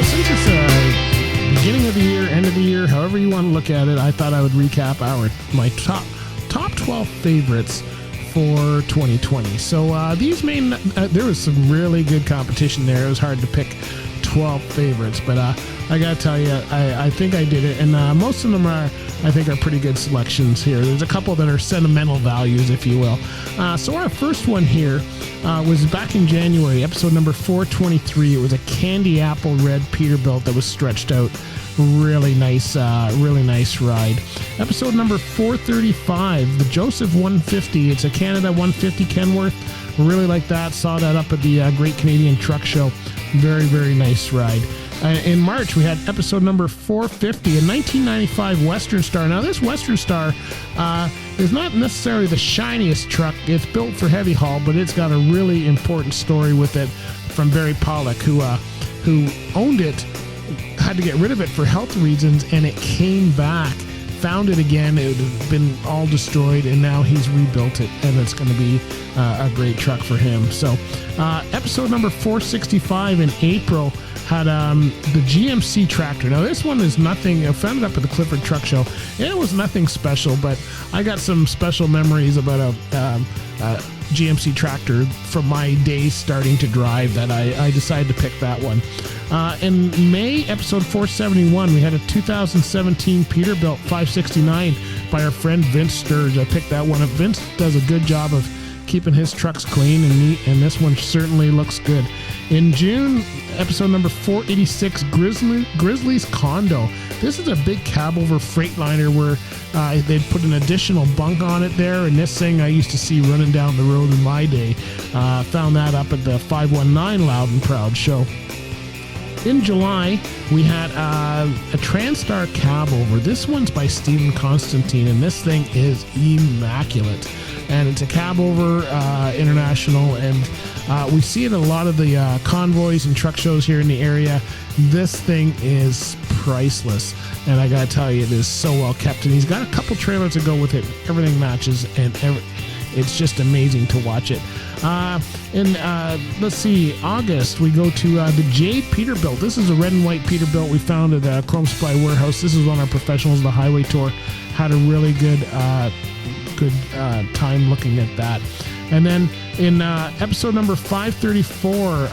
since it's beginning of the year, end of the year, however you want to look at it, I thought I would recap my top 12 favorites for 2020. So these there was some really good competition there. It was hard to pick 12 favorites, but I gotta tell you, I think I did it, and most of them are pretty good selections here. There's a couple that are sentimental values, if you will. So our first one here was back in January, episode number 423. It was a candy apple red Peterbilt that was stretched out. Really nice ride. Episode number 435, the Joseph 150. It's a Canada 150 Kenworth. Really like that. Saw that up at the Great Canadian Truck Show. Very, very nice ride. In March, we had episode number 450, a 1995 Western Star. Now, this Western Star is not necessarily the shiniest truck. It's built for heavy haul, but it's got a really important story with it from Barry Pollock, who owned it, had to get rid of it for health reasons, and it came back, found it again. It had been all destroyed, and now he's rebuilt it, and it's going to be a great truck for him. So episode number 465 in April had the GMC tractor. Now, this one is nothing. I found it up at the Clifford Truck Show, and it was nothing special, but I got some special memories about a GMC tractor from my days starting to drive that I decided to pick that one. In May, episode 471, we had a 2017 Peterbilt 569 by our friend Vince Sturge. I picked that one up. Vince does a good job of keeping his trucks clean and neat, and this one certainly looks good. In June, episode number 486, Grizzly's Condo. This is a big cab over Freightliner where they'd put an additional bunk on it there, and this thing I used to see running down the road in my day. Found that up at the 519 Loud and Proud show. In July, we had a TranStar cab over. This one's by Stephen Constantine, and this thing is immaculate. And it's a cab over international, and we see it at a lot of the convoys and truck shows here in the area. This thing is priceless, and I gotta tell you, it is so well kept. And he's got a couple trailers to go with it. Everything matches, and it's just amazing to watch it. Let's see, August, we go to the Jade Peterbilt. This is a red and white Peterbilt we found at the Chrome Supply Warehouse. This is one of our professionals, the Highway Tour. Had a really good time looking at that. And then in episode number 534,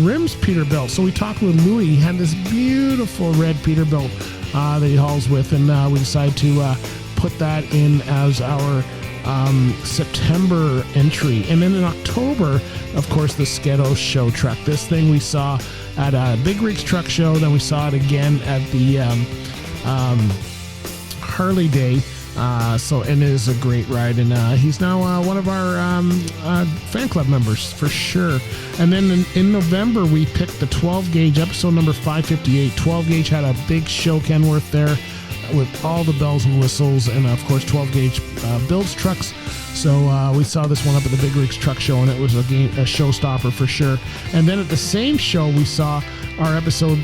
Rims Peterbilt. So we talked with Louis. He had this beautiful red Peterbilt that he hauls with, and we decided to put that in as our September entry. And then in October, of course, the Skiddo show truck. This thing we saw at Big Rigs Truck Show. Then we saw it again at the Harley Day. And it is a great ride, and he's now one of our fan club members for sure. And then in November, we picked the 12 gauge, episode number 558. 12 gauge had a big show Kenworth there with all the bells and whistles, and of course 12 gauge builds trucks. So we saw this one up at the Big Rigs Truck Show, and it was a showstopper for sure. And then at the same show, we saw our episode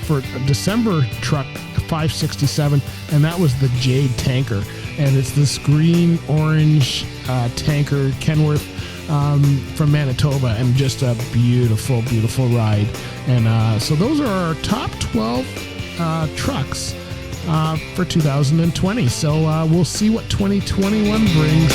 for December truck 567, and that was the Jade Tanker. And it's this green orange tanker Kenworth from Manitoba, and just a beautiful, beautiful ride. And so those are our top 12 trucks for 2020. So we'll see what 2021 brings.